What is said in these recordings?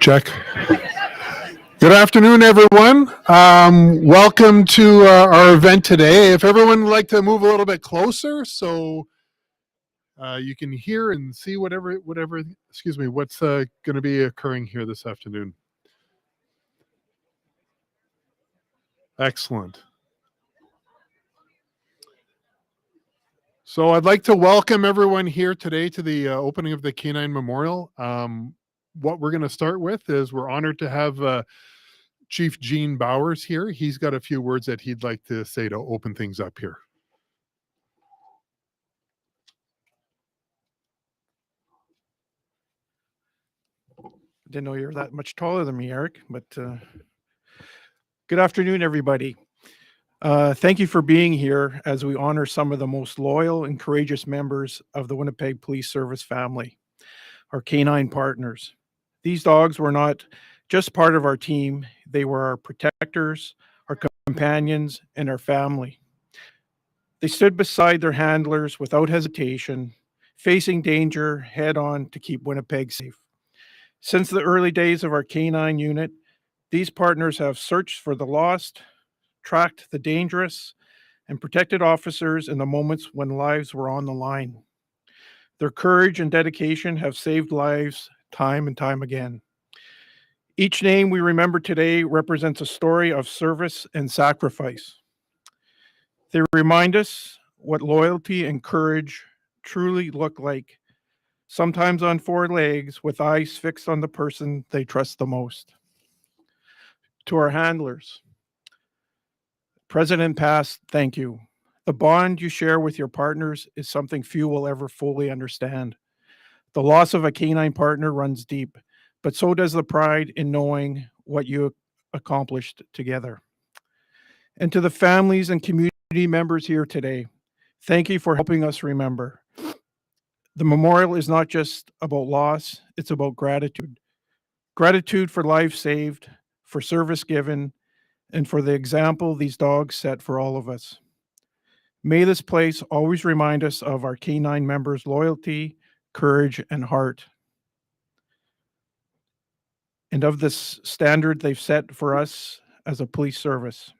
Check. Good afternoon, everyone. Welcome to our event today. If everyone would like to move a little bit closer so you can hear and see whatever, what's going to be occurring here this afternoon. Excellent. So I'd like to welcome everyone here today to the opening of the K9 Memorial. What we're going to start with is we're honored to have Chief Gene Bowers here. He's got a few words that he'd like to say to open things up here. Didn't know you were that much taller than me, Eric, but good afternoon, everybody. Thank you for being here as we honor some of the most loyal and courageous members of the Winnipeg Police Service family, our K9 partners. These dogs were not just part of our team, they were our protectors, our companions, and our family. They stood beside their handlers without hesitation, facing danger head on to keep Winnipeg safe. Since the early days of our K9 unit, these partners have searched for the lost, tracked the dangerous, and protected officers in the moments when lives were on the line. Their courage and dedication have saved lives time and time again. Each name we remember today represents a story of service and sacrifice. They remind us what loyalty and courage truly look like, sometimes on four legs with eyes fixed on the person they trust the most. To our handlers, present and past, thank you. The bond you share with your partners is something few will ever fully understand. The loss of a K9 partner runs deep, but so does the pride in knowing what you accomplished together. And to the families and community members here today, thank you for helping us remember. The memorial is not just about loss, it's about gratitude. Gratitude for life saved, for service given, and for the example these dogs set for all of us. May this place always remind us of our K9 members' loyalty, courage, and heart, and of this standard they've set for us as a police service.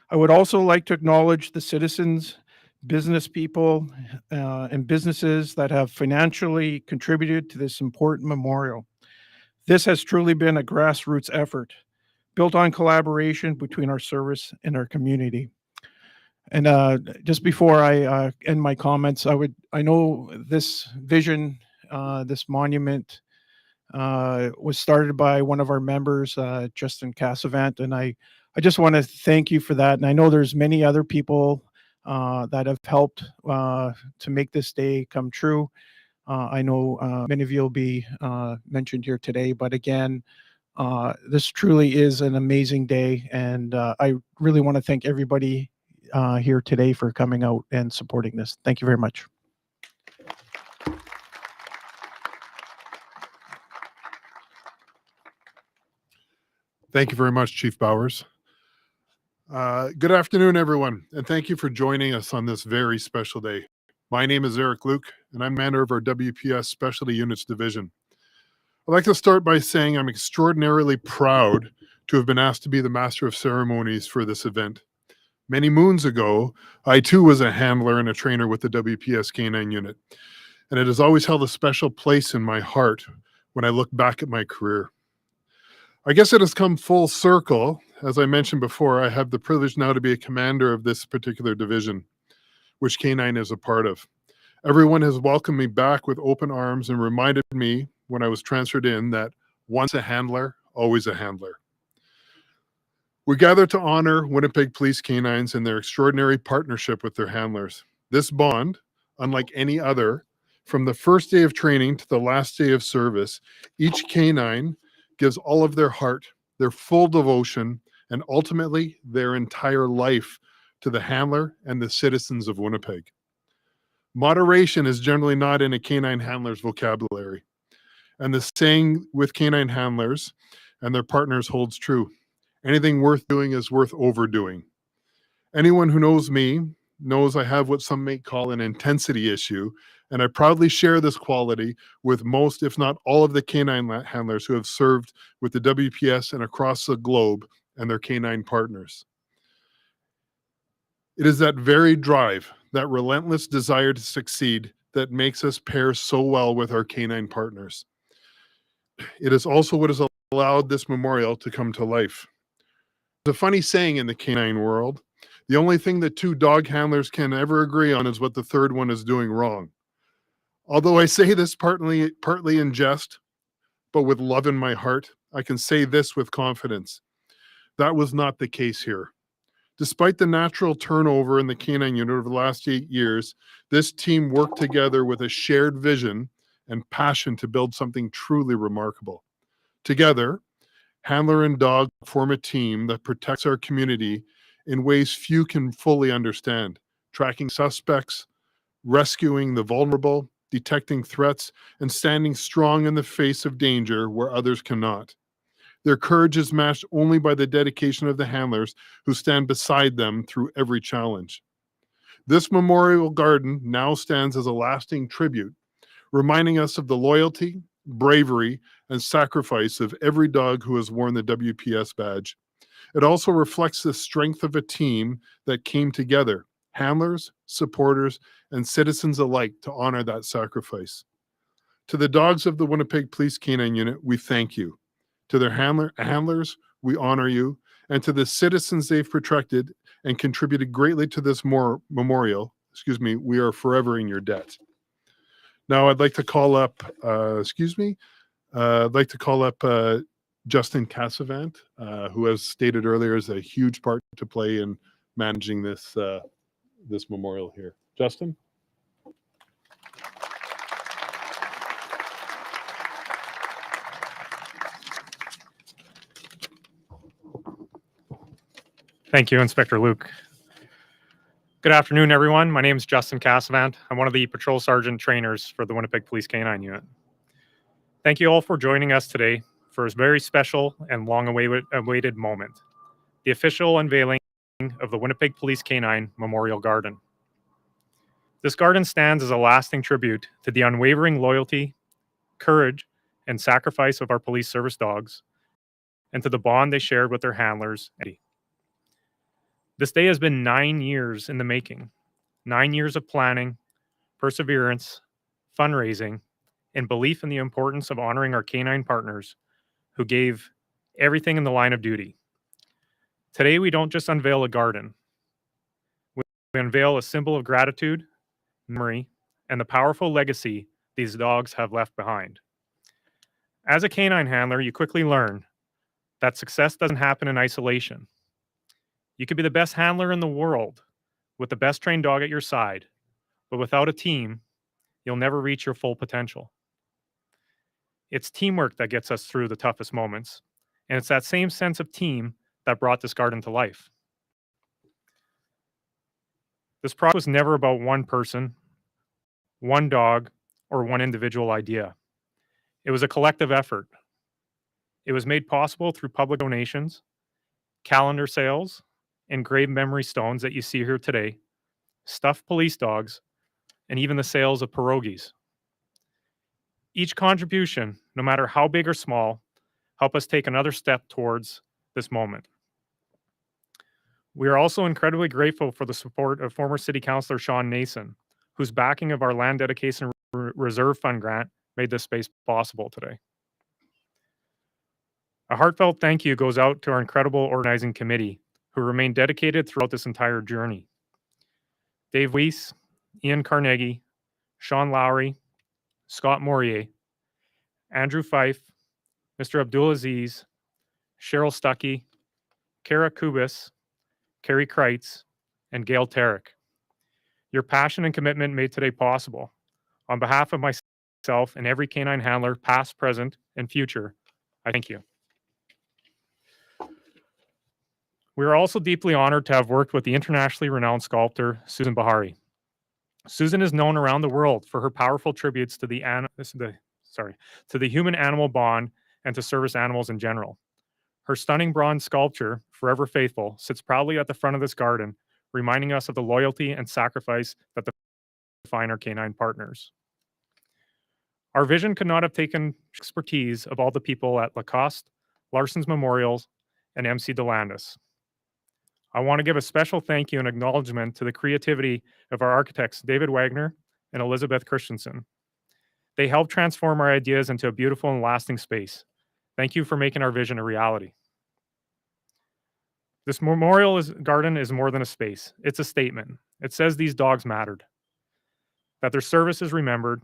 I would also like to acknowledge the citizens, business people, and businesses that have financially contributed to this important memorial. This has truly been a grassroots effort, built on collaboration between our service and our community. And just before I end my comments, I know this vision, this monument was started by one of our members, Justin Cassavant, and I just want to thank you for that. And I know there's many other people that have helped to make this day come true. I know many of you will be mentioned here today, but again, this truly is an amazing day, and I really want to thank everybody here today for coming out and supporting this. Thank you very much. Thank you very much, Chief Bowers. Good afternoon, everyone, and thank you for joining us on this very special day. My name is Eric Luke, and I'm manager of our WPS Specialty Units Division. I'd like to start by saying I'm extraordinarily proud to have been asked to be the Master of Ceremonies for this event. Many moons ago, I too was a handler and a trainer with the WPS K9 unit, and it has always held a special place in my heart when I look back at my career. I guess it has come full circle. As I mentioned before, I have the privilege now to be a commander of this particular division, which K9 is a part of. Everyone has welcomed me back with open arms and reminded me when I was transferred in that once a handler, always a handler. We gather to honor Winnipeg Police K9s and their extraordinary partnership with their handlers. This bond, unlike any other, from the first day of training to the last day of service, each K9 gives all of their heart, their full devotion, and ultimately their entire life to the handler and the citizens of Winnipeg. Moderation is generally not in a K9 handler's vocabulary. And the saying with K9 handlers and their partners holds true. Anything worth doing is worth overdoing. Anyone who knows me knows I have what some may call an intensity issue, and I proudly share this quality with most, if not all, of the canine handlers who have served with the WPS and across the globe and their canine partners. It is that very drive, that relentless desire to succeed, that makes us pair so well with our canine partners. It is also what has allowed this memorial to come to life. There's a funny saying in the canine world: the only thing that two dog handlers can ever agree on is what the third one is doing wrong. Although I say this partly in jest, but with love in my heart, I can say this with confidence: that was not the case here. Despite the natural turnover in the canine unit over the last 8 years, this team worked together with a shared vision and passion to build something truly remarkable. Together, handler and dog form a team that protects our community in ways few can fully understand, tracking suspects, rescuing the vulnerable, detecting threats, and standing strong in the face of danger where others cannot. Their courage is matched only by the dedication of the handlers who stand beside them through every challenge. This memorial garden now stands as a lasting tribute, reminding us of the loyalty, bravery, and sacrifice of every dog who has worn the WPS badge. It also reflects the strength of a team that came together, handlers, supporters, and citizens alike, to honor that sacrifice. To the dogs of the Winnipeg Police Canine Unit, we thank you. To their handlers, we honor you. And to the citizens they've protected and contributed greatly to this memorial, we are forever in your debt. Now I'd like to call up, Justin Cassavant, who, as stated earlier, is a huge part to play in managing this memorial here. Justin? Thank you, Inspector Luke. Good afternoon, everyone. My name is Justin Cassavant. I'm one of the patrol sergeant trainers for the Winnipeg Police K9 Unit. Thank you all for joining us today for a very special and long-awaited moment, the official unveiling of the Winnipeg Police K9 Memorial Garden. This garden stands as a lasting tribute to the unwavering loyalty, courage, and sacrifice of our police service dogs, and to the bond they shared with their handlers. This day has been 9 years in the making, 9 years of planning, perseverance, fundraising, and belief in the importance of honoring our canine partners who gave everything in the line of duty. Today, we don't just unveil a garden. We unveil a symbol of gratitude, memory, and the powerful legacy these dogs have left behind. As a canine handler, you quickly learn that success doesn't happen in isolation. You could be the best handler in the world with the best trained dog at your side, but without a team, you'll never reach your full potential. It's teamwork that gets us through the toughest moments, and it's that same sense of team that brought this garden to life. This project was never about one person, one dog, or one individual idea. It was a collective effort. It was made possible through public donations, calendar sales, engraved memory stones that you see here today, stuffed police dogs, and even the sales of pierogies. Each contribution, no matter how big or small, help us take another step towards this moment. We are also incredibly grateful for the support of former City Councillor Sean Nason, whose backing of our Land Dedication Reserve Fund grant made this space possible today. A heartfelt thank you goes out to our incredible organizing committee, who remained dedicated throughout this entire journey. Dave Weiss, Ian Carnegie, Sean Lowry, Scott Morier, Andrew Fife, Mr. Abdulaziz, Cheryl Stuckey, Kara Kubis, Carrie Kreitz, and Gail Tarek. Your passion and commitment made today possible. On behalf of myself and every canine handler, past, present, and future, I thank you. We are also deeply honored to have worked with the internationally renowned sculptor, Susan Bahari. Susan is known around the world for her powerful tributes to the human-animal bond and to service animals in general. Her stunning bronze sculpture, Forever Faithful, sits proudly at the front of this garden, reminding us of the loyalty and sacrifice that define our canine partners. Our vision could not have taken expertise of all the people at Lacoste, Larson's Memorials, and MC Delandis. I want to give a special thank you and acknowledgement to the creativity of our architects, David Wagner and Elizabeth Christensen. They helped transform our ideas into a beautiful and lasting space. Thank you for making our vision a reality. This memorial garden is more than a space. It's a statement. It says these dogs mattered, that their service is remembered,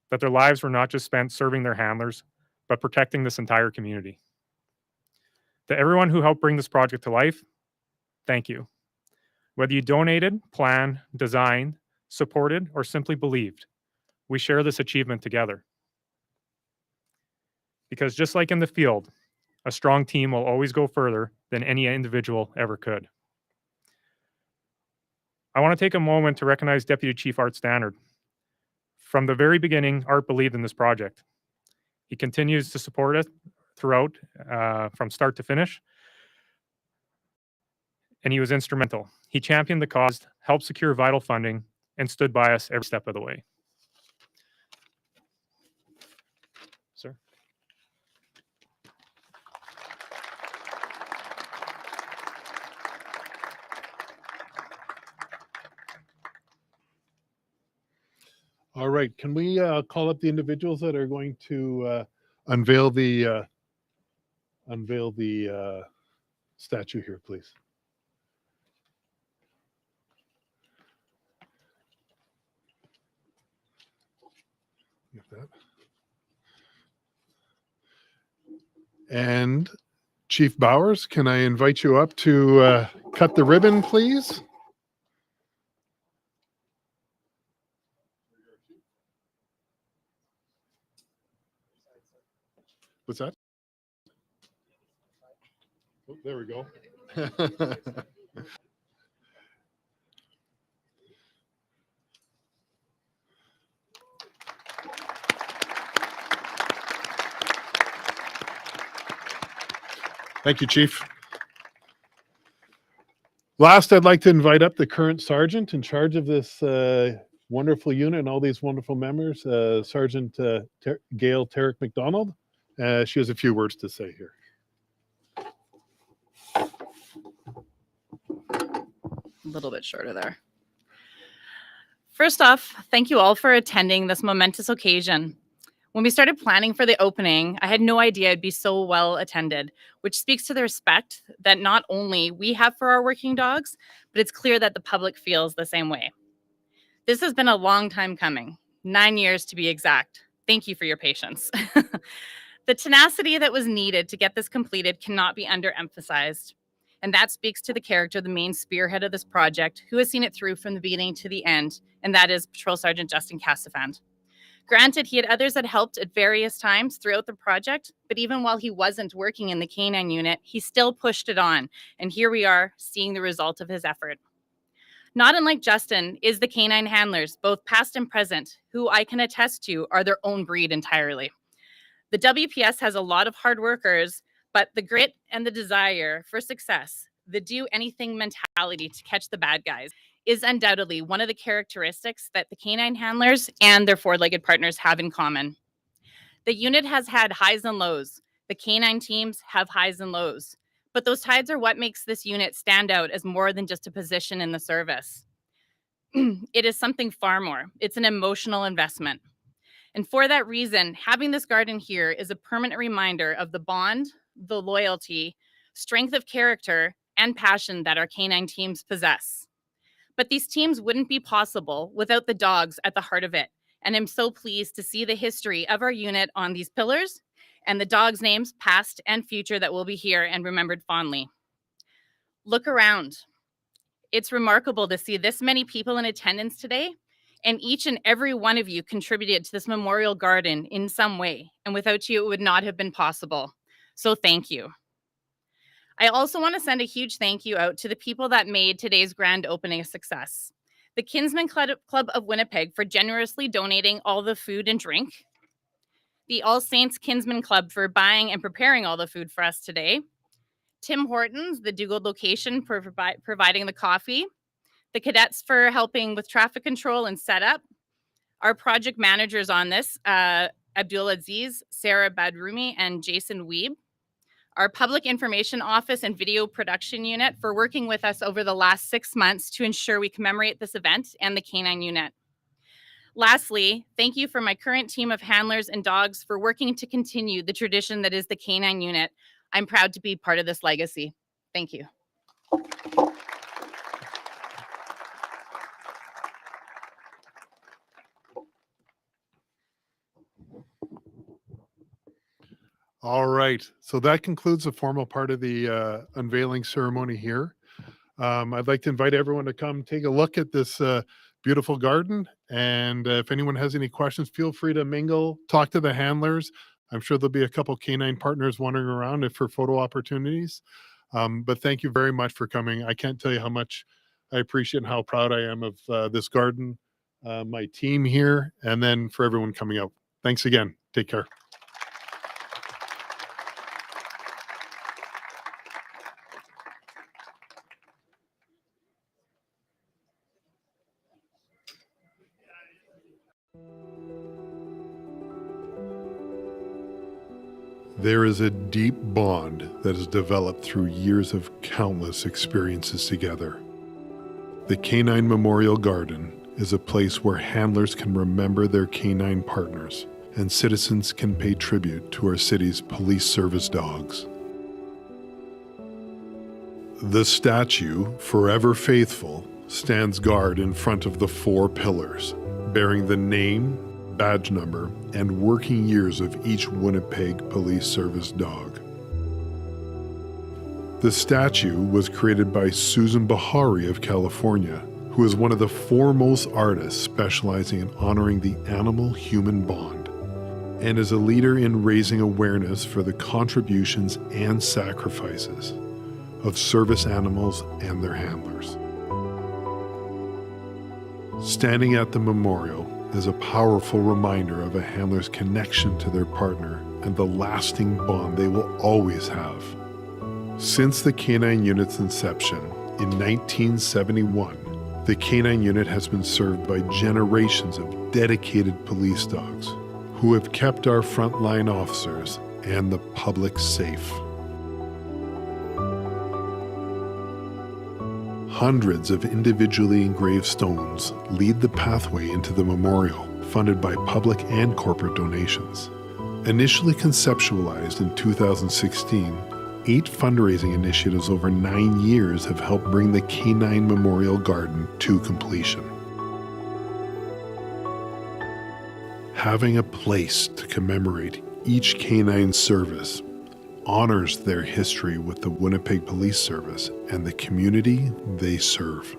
that their lives were not just spent serving their handlers, but protecting this entire community. To everyone who helped bring this project to life, thank you. Whether you donated, planned, designed, supported, or simply believed, we share this achievement together. Because just like in the field, a strong team will always go further than any individual ever could. I want to take a moment to recognize Deputy Chief Art Stannard. From the very beginning, Art believed in this project. He continues to support it throughout, from start to finish, and he was instrumental. He championed the cause, helped secure vital funding, and stood by us every step of the way. Sir. All right, can we call up the individuals that are going to unveil the statue here, please? Get that. And Chief Bowers, can I invite you up to cut the ribbon, please? What's that? Oh, there we go. Thank you, Chief. Last, I'd like to invite up the current sergeant in charge of this wonderful unit and all these wonderful members, Sergeant Gail Tarrick McDonald. She has a few words to say here. A little bit shorter there. First off, thank you all for attending this momentous occasion. When we started planning for the opening, I had no idea it'd be so well attended, which speaks to the respect that not only we have for our working dogs, but it's clear that the public feels the same way. This has been a long time coming, 9 years to be exact. Thank you for your patience. The tenacity that was needed to get this completed cannot be underemphasized. And that speaks to the character, the main spearhead of this project, who has seen it through from the beginning to the end, and that is Patrol Sergeant Justin Cassavant. Granted, he had others that helped at various times throughout the project, but even while he wasn't working in the K9 unit, he still pushed it on. And here we are seeing the result of his effort. Not unlike Justin is the K9 handlers, both past and present, who I can attest to are their own breed entirely. The WPS has a lot of hard workers, but the grit and the desire for success, the do anything mentality to catch the bad guys, is undoubtedly one of the characteristics that the K9 handlers and their four-legged partners have in common. The unit has had highs and lows. The K9 teams have highs and lows. But those tides are what makes this unit stand out as more than just a position in the service. It is something far more. It's an emotional investment. And for that reason, having this garden here is a permanent reminder of the bond, the loyalty, strength of character, and passion that our K9 teams possess. But these teams wouldn't be possible without the dogs at the heart of it. And I'm so pleased to see the history of our unit on these pillars and the dogs' names, past and future, that will be here and remembered fondly. Look around. It's remarkable to see this many people in attendance today, and each and every one of you contributed to this memorial garden in some way, and without you, it would not have been possible. So thank you. I also want to send a huge thank you out to the people that made today's grand opening a success. The Kinsman Club of Winnipeg for generously donating all the food and drink. The All Saints Kinsman Club for buying and preparing all the food for us today. Tim Hortons, the Dugald location, for providing the coffee. the cadets for helping with traffic control and setup, our project managers on this, Abdul Aziz, Sarah Badrumi, and Jason Weeb, our public information office and video production unit for working with us over the last 6 months to ensure we commemorate this event, and the K9 unit. Lastly, thank you for my current team of handlers and dogs for working to continue the tradition that is the K9 unit. I'm proud to be part of this legacy. Thank you. All right. So that concludes the formal part of the unveiling ceremony here. I'd like to invite everyone to come take a look at this beautiful garden. And if anyone has any questions, feel free to mingle, talk to the handlers. I'm sure there'll be a couple K9 partners wandering around for photo opportunities. But thank you very much for coming. I can't tell you how much I appreciate and how proud I am of this garden, my team here, and then for everyone coming out. Thanks again. Take care. There is a deep bond that is developed through years of countless experiences together. The K9 Memorial Garden is a place where handlers can remember their K9 partners and citizens can pay tribute to our city's police service dogs. The statue, Forever Faithful, stands guard in front of the 4 pillars, bearing the name, badge number, and working years of each Winnipeg Police Service dog. The statue was created by Susan Bahari of California, who is one of the foremost artists specializing in honoring the animal-human bond, and is a leader in raising awareness for the contributions and sacrifices of service animals and their handlers. Standing at the memorial is a powerful reminder of a handler's connection to their partner and the lasting bond they will always have. Since the K9 unit's inception in 1971, the K9 unit has been served by generations of dedicated police dogs who have kept our frontline officers and the public safe. Hundreds of individually engraved stones lead the pathway into the memorial, funded by public and corporate donations. Initially conceptualized in 2016, 8 fundraising initiatives over 9 years have helped bring the K9 Memorial Garden to completion. Having a place to commemorate each K9 service honors their history with the Winnipeg Police Service and the community they serve.